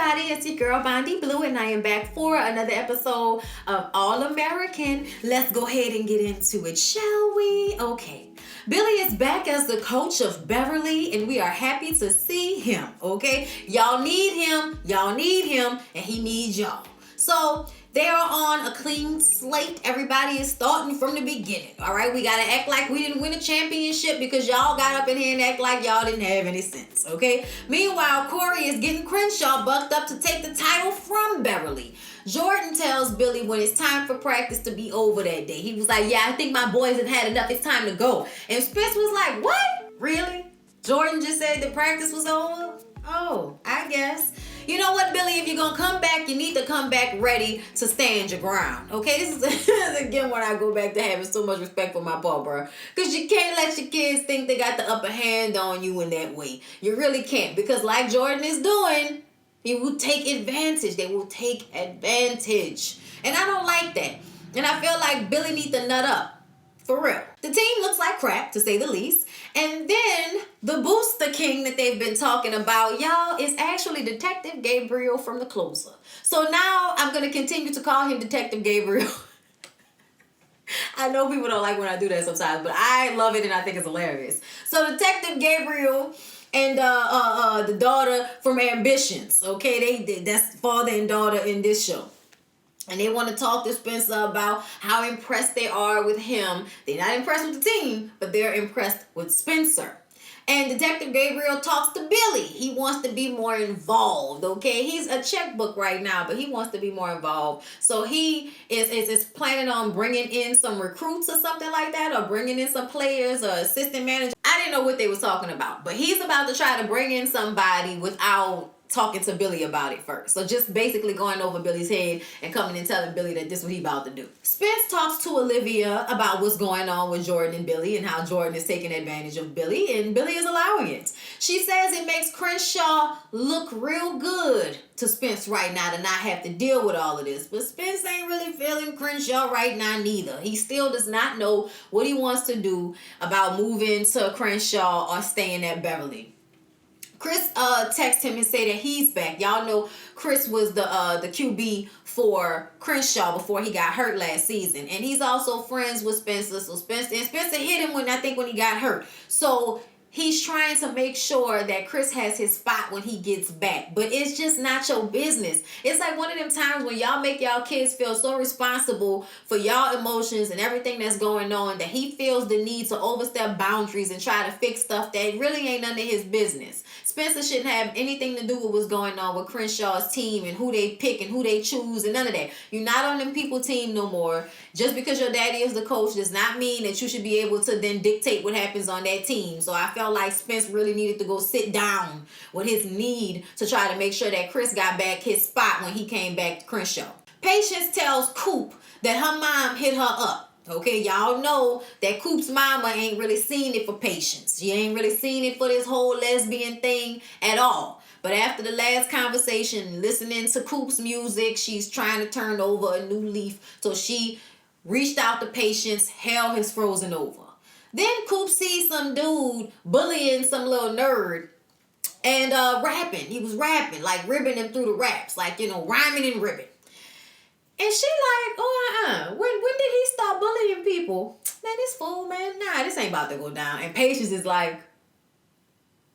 everybody, it's your girl Bondi Blue, and I am back for another episode of All American. Let's go ahead and get into it, shall we? Okay, Billy is back as the coach of Beverly, and we are happy to see him, okay? Y'all need him, and he needs y'all. So they are on a clean slate. Everybody is starting from the beginning, all right? We got to act like we didn't win a championship because y'all got up in here and act like y'all didn't have any sense, okay? Meanwhile, Corey is getting Crenshaw bucked up to take the title from Beverly. Jordan tells Billy when it's time for practice to be over that day. He was like, yeah, I think my boys have had enough. It's time to go. And Spence was like, what? Really? Jordan just said the practice was over? Oh, I guess. You know what, Billy? If you're going to come back, you need to come back ready to stand your ground. Okay? This is again when I go back to having so much respect for my paw, bro. Because you can't let your kids think they got the upper hand on you in that way. You really can't. Because like Jordan is doing, he will take advantage. They will take advantage. And I don't like that. And I feel like Billy needs to nut up. For real. The team looks like crap, to say the least. And then the Booster King that they've been talking about, y'all, is actually Detective Gabriel from The Closer. So now I'm going to continue to call him Detective Gabriel. I know people don't like when I do that sometimes, but I love it and I think it's hilarious. So Detective Gabriel and the daughter from Ambitions, okay? That's father and daughter in this show. And they want to talk to Spencer about how impressed they are with him. They're not impressed with the team, but they're impressed with Spencer. And Detective Gabriel talks to Billy. He wants to be more involved, okay? He's a checkbook right now, but he wants to be more involved. So he is planning on bringing in some recruits or something like that, or bringing in some players or assistant managers. I didn't know what they were talking about, but he's about to try to bring in somebody without talking to Billy about it first. So just basically going over Billy's head and coming and telling Billy that this is what he about to do. Spence talks to Olivia about what's going on with Jordan and Billy and how Jordan is taking advantage of Billy, and Billy is allowing it. She says it makes Crenshaw look real good to Spence right now to not have to deal with all of this. But Spence ain't really feeling Crenshaw right now neither. He still does not know what he wants to do about moving to Crenshaw or staying at Beverly. Chris texted him and said that he's back. Y'all know Chris was the QB for Crenshaw before he got hurt last season. And he's also friends with Spencer. So Spencer hit him when he got hurt. So he's trying to make sure that Chris has his spot when he gets back. But it's just not your business. It's like one of them times when y'all make y'all kids feel so responsible for y'all emotions and everything that's going on that he feels the need to overstep boundaries and try to fix stuff that really ain't none of his business. Spencer shouldn't have anything to do with what's going on with Crenshaw's team and who they pick and who they choose and none of that. You're not on them people team no more. Just because your daddy is the coach does not mean that you should be able to then dictate what happens on that team. So I felt like Spence really needed to go sit down with his need to try to make sure that Chris got back his spot when he came back to Crenshaw. Patience tells Coop that her mom hit her up. Okay, y'all know that Coop's mama ain't really seen it for Patience. She ain't really seen it for this whole lesbian thing at all. But after the last conversation, listening to Coop's music, she's trying to turn over a new leaf. So she reached out to Patience. Hell has frozen over. Then Coop sees some dude bullying some little nerd and rapping. He was rapping, like ribbing him through the raps, like, you know, rhyming and ribbing. And she like, when did he stop bullying people? Man, this fool, man, nah, this ain't about to go down. And Patience is like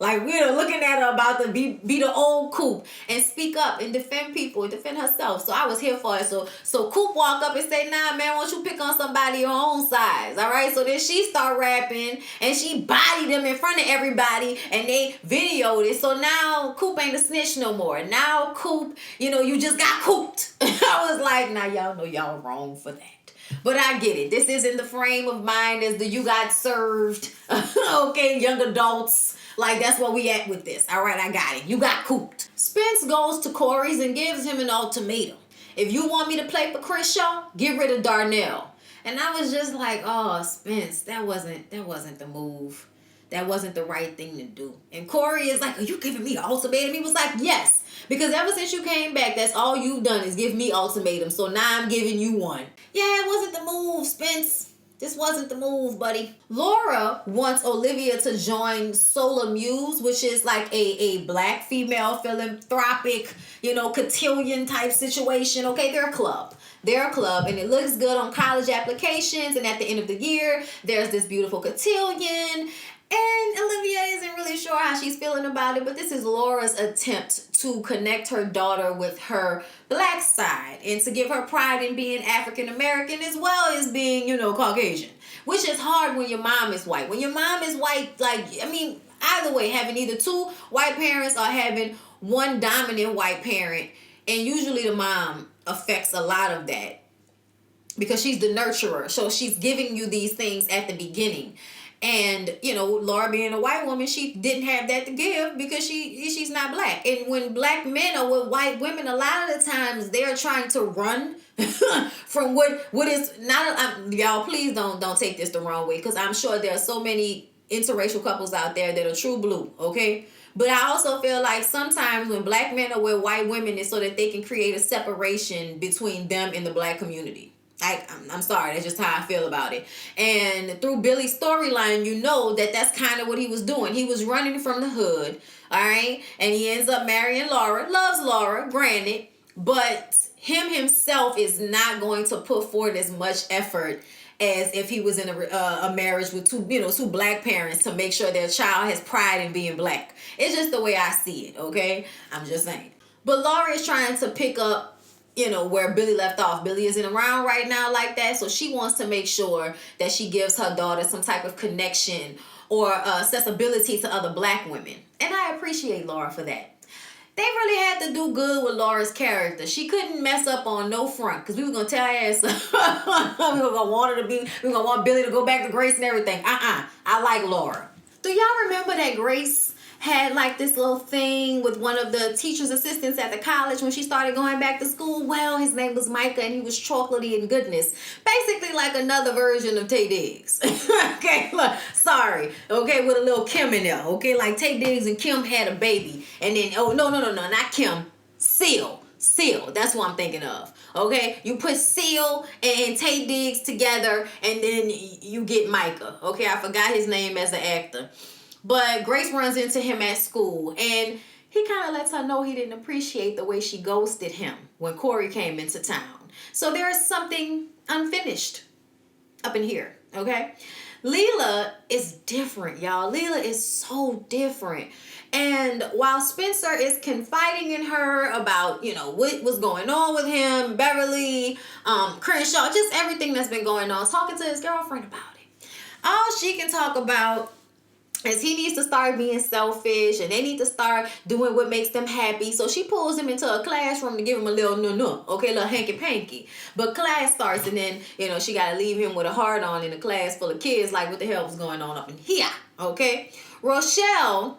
we're looking at her about to be the old Coop and speak up and defend people and defend herself. So I was here for it. So Coop walk up and say, nah, man, why don't you pick on somebody your own size, all right? So then she start rapping and she bodied them in front of everybody and they videoed it. So now Coop ain't a snitch no more. Now Coop, you know, you just got cooped. I was like, nah, y'all know y'all wrong for that. But I get it. This is in the frame of mind as the you got served, okay, young adults. Like, that's where we at with this. All right, I got it. You got cooped. Spence goes to Corey's and gives him an ultimatum. If you want me to play for Crenshaw, get rid of Darnell. And I was just like, oh, Spence, that wasn't the move. That wasn't the right thing to do. And Corey is like, are you giving me an ultimatum? He was like, yes. Because ever since you came back, that's all you've done is give me ultimatums. So now I'm giving you one. Yeah, it wasn't the move, Spence. This wasn't the move, buddy. Laura wants Olivia to join Solar Muse, which is like a black female philanthropic, cotillion type situation. Okay, they're a club. They're a club, and it looks good on college applications. And at the end of the year, there's this beautiful cotillion. And Olivia isn't really sure how she's feeling about it, but this is Laura's attempt to connect her daughter with her black side and to give her pride in being African American as well as being, Caucasian, which is hard when your mom is white. When your mom is white, either way, having either two white parents or having one dominant white parent, and usually the mom affects a lot of that because she's the nurturer. So she's giving you these things at the beginning. And, Laura being a white woman, she didn't have that to give because she's not black. And when black men are with white women, a lot of the times they're trying to run from what is not, y'all, please don't take this the wrong way, because I'm sure there are so many interracial couples out there that are true blue, okay? But I also feel like sometimes when black men are with white women, it's so that they can create a separation between them and the black community. I'm sorry, that's just how I feel about it. And through Billy's storyline, that's kind of what he was doing. He was running from the hood, all right? And he ends up marrying Laura. Loves Laura, granted, but himself is not going to put forth as much effort as if he was in a marriage with two black parents to make sure their child has pride in being black. It's just the way I see it, okay? I'm just saying. But Laura is trying to pick up where Billy left off. Billy isn't around right now like that, so she wants to make sure that she gives her daughter some type of connection or accessibility to other black women. And I appreciate Laura for that. They really had to do good with Laura's character. She couldn't mess up on no front, because we were going to tell her ass, we were going to want Billy to go back to Grace and everything. I like Laura. Do y'all remember that Grace had like this little thing with one of the teacher's assistants at the college when she started going back to school? Well, his name was Micah, and he was chocolatey and goodness. Basically like another version of Tay Diggs. Okay, look, sorry. Okay, with a little Kim in there. Okay, like Tay Diggs and Kim had a baby. And then, no, not Kim. Seal. That's what I'm thinking of. Okay, you put Seal and Tay Diggs together, and then you get Micah. Okay, I forgot his name as an actor. But Grace runs into him at school, and he kind of lets her know he didn't appreciate the way she ghosted him when Corey came into town. So there is something unfinished up in here, okay? Leela is different, y'all. Leela is so different. And while Spencer is confiding in her about, what was going on with him, Beverly, Crenshaw, just everything that's been going on, talking to his girlfriend about it, all she can talk about is he needs to start being selfish, and they need to start doing what makes them happy. So she pulls him into a classroom to give him a little little hanky-panky. But class starts, and then, she got to leave him with a hard on in a class full of kids, like what the hell was going on up in here, okay? Rochelle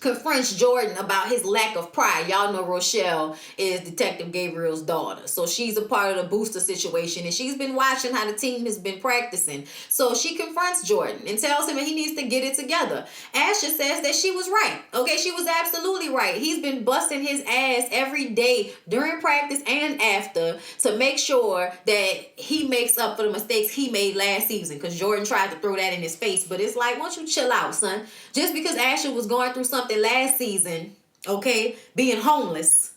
confronts Jordan about his lack of pride. Y'all know Rochelle is Detective Gabriel's daughter. So she's a part of the booster situation, and she's been watching how the team has been practicing. So she confronts Jordan and tells him that he needs to get it together. Asha says that she was right. Okay, she was absolutely right. He's been busting his ass every day during practice and after to make sure that he makes up for the mistakes he made last season, because Jordan tried to throw that in his face. But it's like, why don't you chill out, son? Just because Asha was going through something last season, okay, being homeless,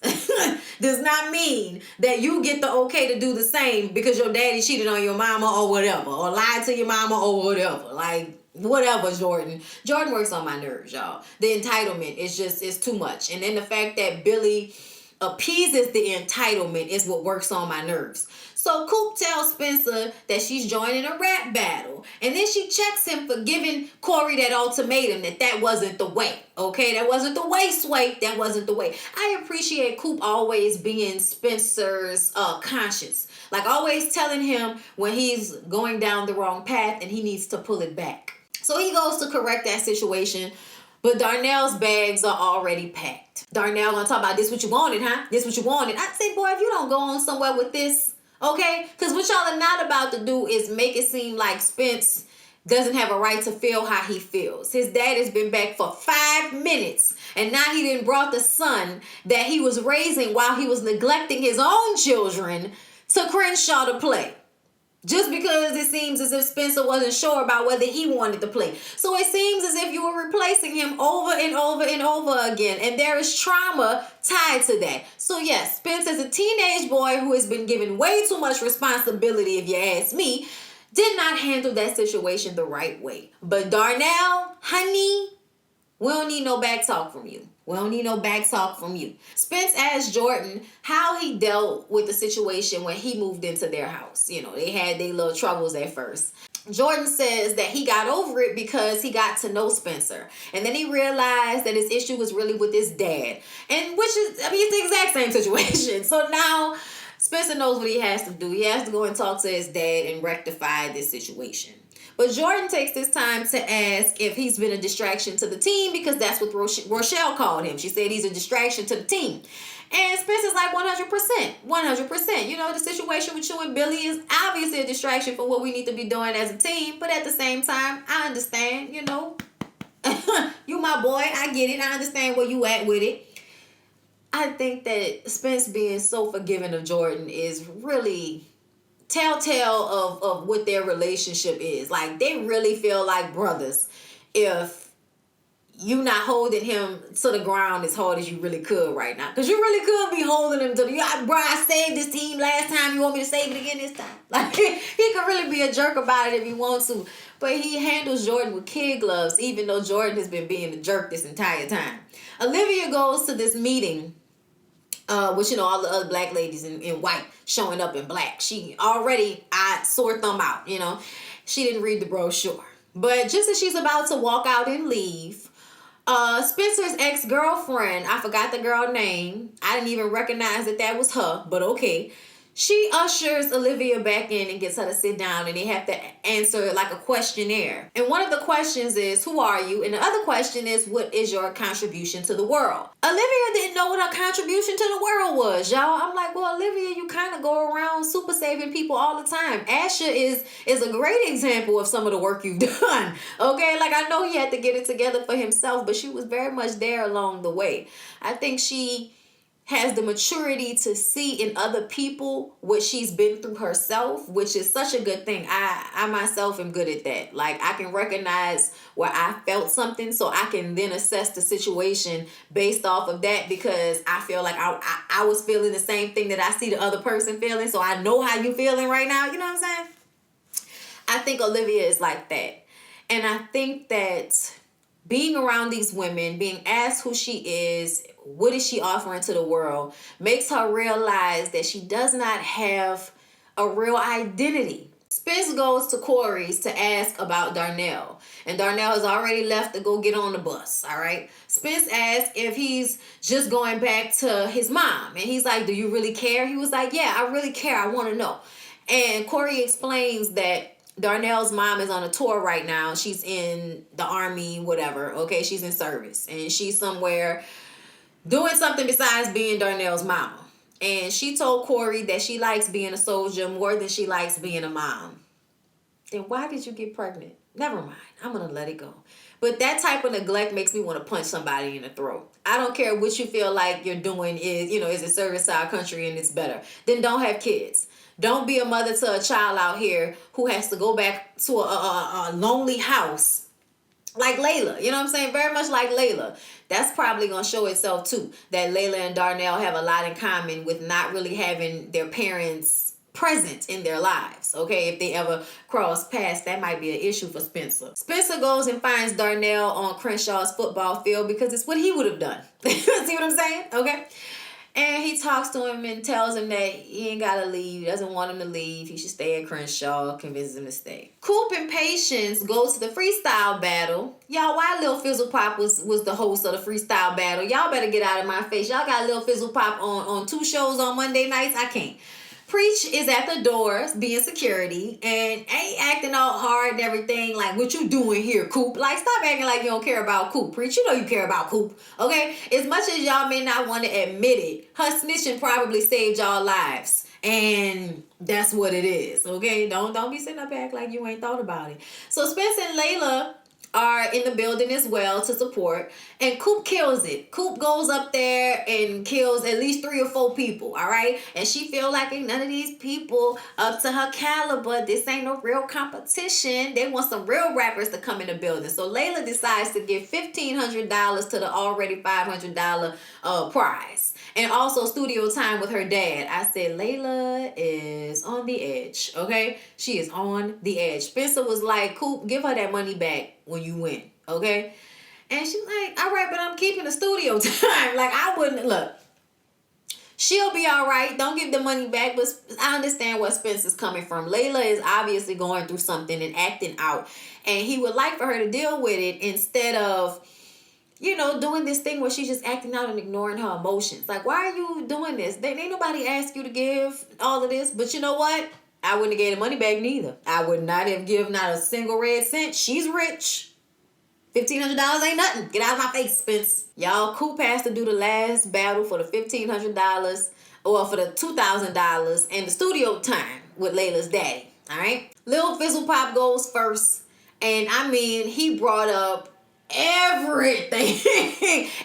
does not mean that you get the okay to do the same because your daddy cheated on your mama or whatever, or lied to your mama or whatever. Like, whatever, Jordan. Jordan works on my nerves, y'all. The entitlement is just, it's too much. And then the fact that Billy appeases the entitlement is what works on my nerves. So Coop tells Spencer that she's joining a rap battle. And then she checks him for giving Corey that ultimatum that wasn't the way. Okay, that wasn't the way, Sway. That wasn't the way. I appreciate Coop always being Spencer's conscience. Like always telling him when he's going down the wrong path and he needs to pull it back. So he goes to correct that situation. But Darnell's bags are already packed. Darnell gonna talk about this what you wanted, huh? This what you wanted. I'd say, boy, if you don't go on somewhere with this, okay? Because what y'all are not about to do is make it seem like Spence doesn't have a right to feel how he feels. His dad has been back for 5 minutes, and now he done brought the son that he was raising while he was neglecting his own children to Crenshaw to play. Just because it seems as if Spencer wasn't sure about whether he wanted to play. So it seems as if you were replacing him over and over and over again. And there is trauma tied to that. So yes, Spencer's a teenage boy who has been given way too much responsibility, if you ask me, did not handle that situation the right way. But Darnell, honey, we don't need no back talk from you. We don't need no back talk from you. Spence asked Jordan how he dealt with the situation when he moved into their house. You know, they had their little troubles at first. Jordan says that he got over it because he got to know Spencer. And then he realized that his issue was really with his dad. And which is, I mean, it's the exact same situation. So now Spencer knows what he has to do. He has to go and talk to his dad and rectify this situation. But Jordan takes this time to ask if he's been a distraction to the team because that's what Rochelle called him. She said he's a distraction to the team. And Spencer's like 100%. 100%. You know, the situation with you and Billy is obviously a distraction for what we need to be doing as a team. But at the same time, I understand, you know. You my boy. I get it. I understand where you at with it. I think that Spence being so forgiving of Jordan is really telltale of what their relationship is. Like, they really feel like brothers if you not holding him to the ground as hard as you really could right now. Because you really could be holding him to the, bro, I saved this team last time. You want me to save it again this time? Like, he could really be a jerk about it if he wants to. But he handles Jordan with kid gloves, even though Jordan has been being a jerk this entire time. Olivia goes to this meeting with, you know, all the other black ladies in white showing up in black. She already, sore thumb out, you know. She didn't read the brochure. But just as she's about to walk out and leave, Spencer's ex-girlfriend, I forgot the girl name. I didn't even recognize that was her, but okay. She ushers Olivia back in and gets her to sit down, and they have to answer like a questionnaire. And one of the questions is, who are you? And the other question is, what is your contribution to the world? Olivia didn't know what her contribution to the world was, y'all. I'm like, well, Olivia, you kind of go around super saving people all the time. Asha is a great example of some of the work you've done, okay? Like, I know he had to get it together for himself, but she was very much there along the way. I think she has the maturity to see in other people what she's been through herself, which is such a good thing. I myself am good at that. Like, I can recognize where I felt something, so I can then assess the situation based off of that, because I feel like I was feeling the same thing that I see the other person feeling, so I know how you feeling right now. You know what I'm saying? I think Olivia is like that. And I think that being around these women, being asked who she is, what is she offering to the world, makes her realize that she does not have a real identity. Spence goes to Corey's to ask about Darnell. And Darnell has already left to go get on the bus, all right? Spence asks if he's just going back to his mom. And he's like, do you really care? He was like, yeah, I really care. I want to know. And Corey explains that Darnell's mom is on a tour right now. She's in the army, whatever. Okay, she's in service. And she's somewhere doing something besides being Darnell's mama. And she told Corey that she likes being a soldier more than she likes being a mom. Then why did you get pregnant? Never mind. I'm going to let it go. But that type of neglect makes me want to punch somebody in the throat. I don't care what you feel like you're doing is, you know, is a service to our country and it's better. Then don't have kids. Don't be a mother to a child out here who has to go back to a lonely house like Layla. You know what I'm saying? Very much like Layla. That's probably going to show itself too, that Layla and Darnell have a lot in common with not really having their parents present in their lives. Okay, if they ever cross paths, that might be an issue for Spencer. Spencer goes and finds Darnell on Crenshaw's football field because it's what he would have done. See what I'm saying? Okay. And he talks to him and tells him that he ain't got to leave. He doesn't want him to leave. He should stay at Crenshaw. Convinces him to stay. Coop and Patience go to the freestyle battle. Y'all, why Lil Fizzle Pop was the host of the freestyle battle? Y'all better get out of my face. Y'all got Lil Fizzle Pop on 2 shows on Monday nights? I can't. Preach is at the doors being security and ain't acting all hard and everything like, what you doing here, Coop? Like, stop acting like you don't care about Coop. Preach, you know you care about Coop, okay? As much as y'all may not want to admit it, her snitching probably saved y'all lives. And that's what it is, okay? Don't be sitting up acting like you ain't thought about it. So Spence and Layla are in the building as well to support, and Coop kills it. Coop goes up there and kills at least 3 or 4 people, all right? And she feel like ain't none of these people up to her caliber. This ain't no real competition. They want some real rappers to come in the building. So Layla decides to give $1,500 to the already $500 prize. And also studio time with her dad. I said, Layla is on the edge, okay? She is on the edge. Spencer was like, Coop, give her that money back when you win, okay? And she's like, all right, but I'm keeping the studio time. Like, I wouldn't, look, she'll be all right. Don't give the money back, but I understand where Spencer's coming from. Layla is obviously going through something and acting out, and he would like for her to deal with it instead of, you know, doing this thing where she's just acting out and ignoring her emotions. Like, why are you doing this? Ain't nobody asked you to give all of this. But you know what? I wouldn't have gave the money back neither. I would not have given not a single red cent. She's rich. $1,500 ain't nothing. Get out of my face, Spence. Y'all, Coop has to do the last battle for the $1,500 or for the $2,000 and the studio time with Layla's daddy. All right? Lil Fizzle Pop goes first. And I mean, he brought up everything.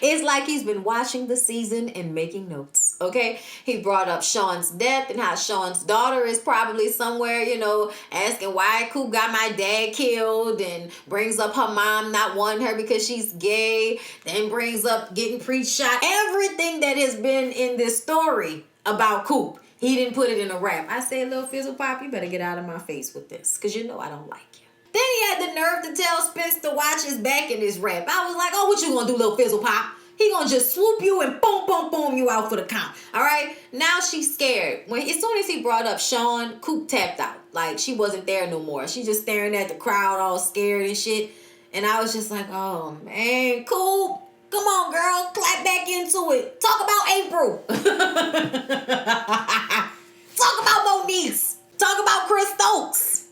It's like he's been watching the season and making notes, okay? He brought up Sean's death and how Sean's daughter is probably somewhere, you know, asking why Coop got my dad killed, and brings up her mom not wanting her because she's gay, then brings up getting pre-shot. Everything that has been in this story about Coop, he didn't put it in a rap. I said, Lil Fizzle Pop, you better get out of my face with this, because you know I don't like you. Then he had the nerve to tell Spence to watch his back in his rap. I was like, oh, what you gonna do, Lil Fizzle Pop? He gonna just swoop you and boom, boom, boom you out for the count. All right? Now she's scared. As soon as he brought up Sean, Coop tapped out. Like, she wasn't there no more. She just staring at the crowd all scared and shit. And I was just like, oh, man, Coop. Come on, girl. Clap back into it. Talk about April. Talk about Moniece. Talk about Chris Stokes.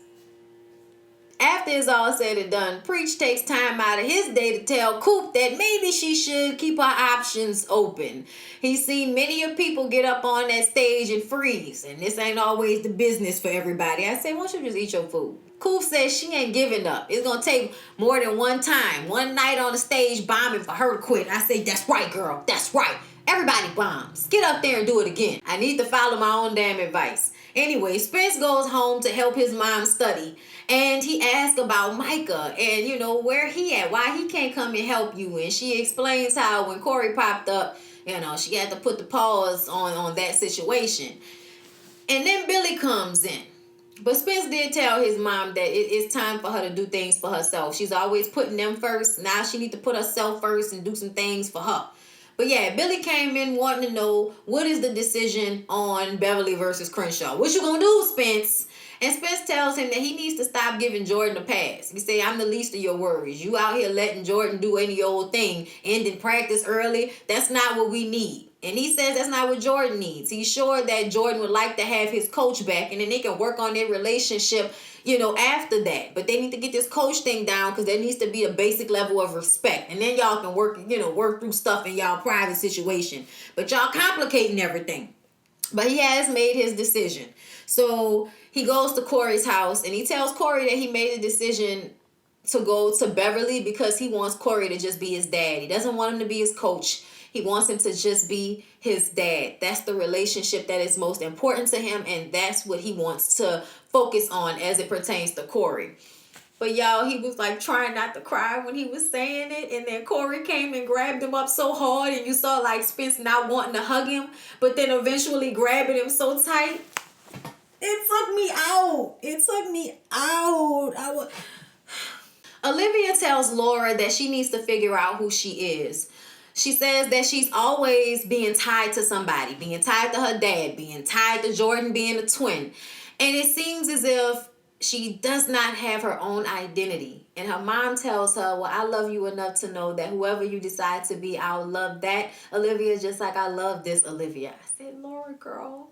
After it's all said and done, Preach takes time out of his day to tell Coop that maybe she should keep her options open. He's seen many of people get up on that stage and freeze, and this ain't always the business for everybody. I say, why don't you just eat your food? Coop says she ain't giving up. It's going to take more than one time, one night on the stage bombing for her to quit. I say, that's right, girl. That's right. Everybody bombs. Get up there and do it again. I need to follow my own damn advice. Anyway, Spence goes home to help his mom study. And he asks about Micah and, you know, where he at, why he can't come and help you. And she explains how when Corey popped up, you know, she had to put the pause on that situation. And then Billy comes in. But Spence did tell his mom that it's time for her to do things for herself. She's always putting them first. Now she needs to put herself first and do some things for her. But yeah, Billy came in wanting to know, what is the decision on Beverly versus Crenshaw? What you gonna do, Spence? And Spence tells him that he needs to stop giving Jordan a pass. He say, I'm the least of your worries. You out here letting Jordan do any old thing, ending practice early. That's not what we need. And he says that's not what Jordan needs. He's sure that Jordan would like to have his coach back, and then they can work on their relationship, you know, after that. But they need to get this coach thing down, because there needs to be a basic level of respect. And then y'all can work through stuff in y'all private situation. But y'all complicating everything. But he has made his decision. So he goes to Corey's house, and he tells Corey that he made a decision to go to Beverly because he wants Corey to just be his dad. He doesn't want him to be his coach. He wants him to just be his dad. That's the relationship that is most important to him, and that's what he wants to focus on as it pertains to Corey. But y'all, he was like trying not to cry when he was saying it, and then Corey came and grabbed him up so hard, and you saw like Spence not wanting to hug him, but then eventually grabbing him so tight. It took me out. It took me out. Olivia tells Laura that she needs to figure out who she is. She says that she's always being tied to somebody, being tied to her dad, being tied to Jordan being a twin. And it seems as if she does not have her own identity. And her mom tells her, well, I love you enough to know that whoever you decide to be, I'll love that Olivia just like I love this Olivia. I said, Laura, girl,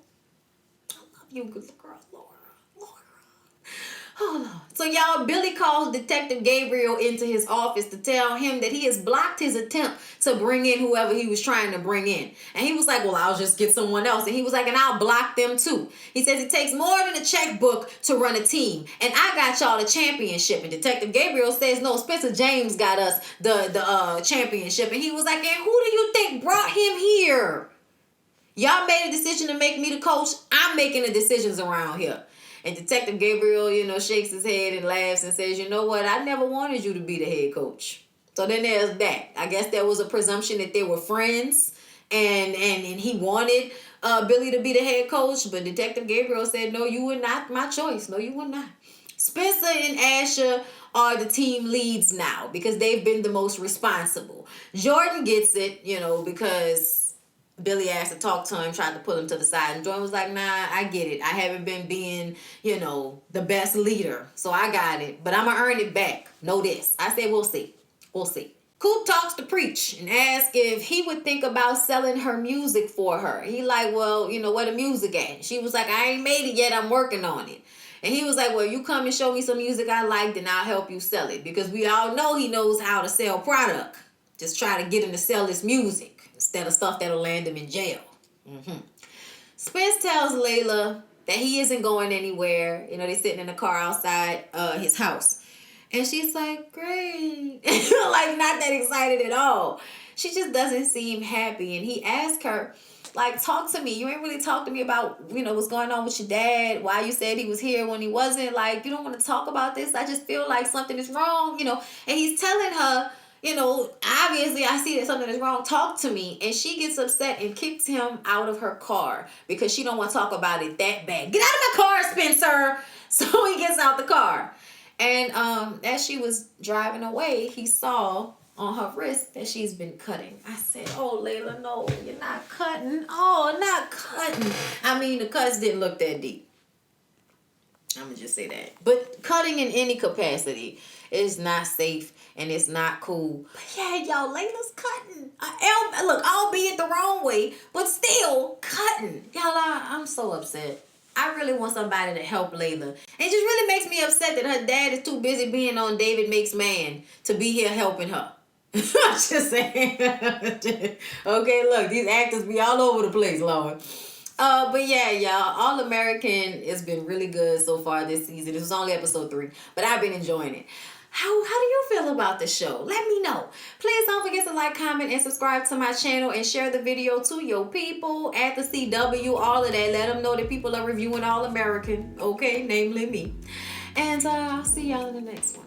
I love you, good girl, Laura. Oh, Lord. So, y'all, Billy calls Detective Gabriel into his office to tell him that he has blocked his attempt to bring in whoever he was trying to bring in. And he was like, well, I'll just get someone else. And he was like, and I'll block them too. He says it takes more than a checkbook to run a team. And I got y'all the championship. And Detective Gabriel says, no, Spencer James got us the championship. And he was like, and who do you think brought him here? Y'all made a decision to make me the coach. I'm making the decisions around here. And Detective Gabriel, shakes his head and laughs and says, you know what? I never wanted you to be the head coach. So then there's that. I guess there was a presumption that they were friends and he wanted Billy to be the head coach. But Detective Gabriel said, no, you were not my choice. No, you were not. Spencer and Asher are the team leads now because they've been the most responsible. Jordan gets it, because Billy asked to talk to him, tried to pull him to the side. And Jordan was like, nah, I get it. I haven't been being, the best leader. So I got it. But I'm going to earn it back. Know this. I said, we'll see. We'll see. Coop talks to Preach and asks if he would think about selling her music for her. He like, well, where the music at? She was like, I ain't made it yet. I'm working on it. And he was like, well, you come and show me some music I like, then I'll help you sell it. Because we all know he knows how to sell product. Just try to get him to sell his music instead of stuff that'll land him in jail. Spence tells Layla that he isn't going anywhere. They're sitting in the car outside his house. And she's like, great. Like, not that excited at all. She just doesn't seem happy. And he asked her, like, talk to me. You ain't really talked to me about, what's going on with your dad, why you said he was here when he wasn't. Like, you don't want to talk about this. I just feel like something is wrong, And he's telling her, obviously I see that something is wrong. Talk to me. And she gets upset and kicks him out of her car because she don't want to talk about it that bad. Get out of my car, Spencer. So he gets out the car. And as she was driving away, he saw on her wrist that she's been cutting. I said, oh, Layla, no, you're not cutting. Oh, not cutting. I mean, the cuts didn't look that deep. I'm going to just say that. But cutting in any capacity is not safe and it's not cool. But yeah, y'all, Layla's cutting. Look, albeit the wrong way, but still cutting. Y'all, I'm so upset. I really want somebody to help Layla. And it just really makes me upset that her dad is too busy being on David Makes Man to be here helping her. I'm just saying. Okay, look, these actors be all over the place, Lord. But yeah, y'all, All American has been really good so far this season. This was only episode 3, but I've been enjoying it. How do you feel about the show? Let me know. Please don't forget to like, comment, and subscribe to my channel and share the video to your people at the CW, all of that. Let them know that people are reviewing All American, okay? Namely me. And I'll see y'all in the next one.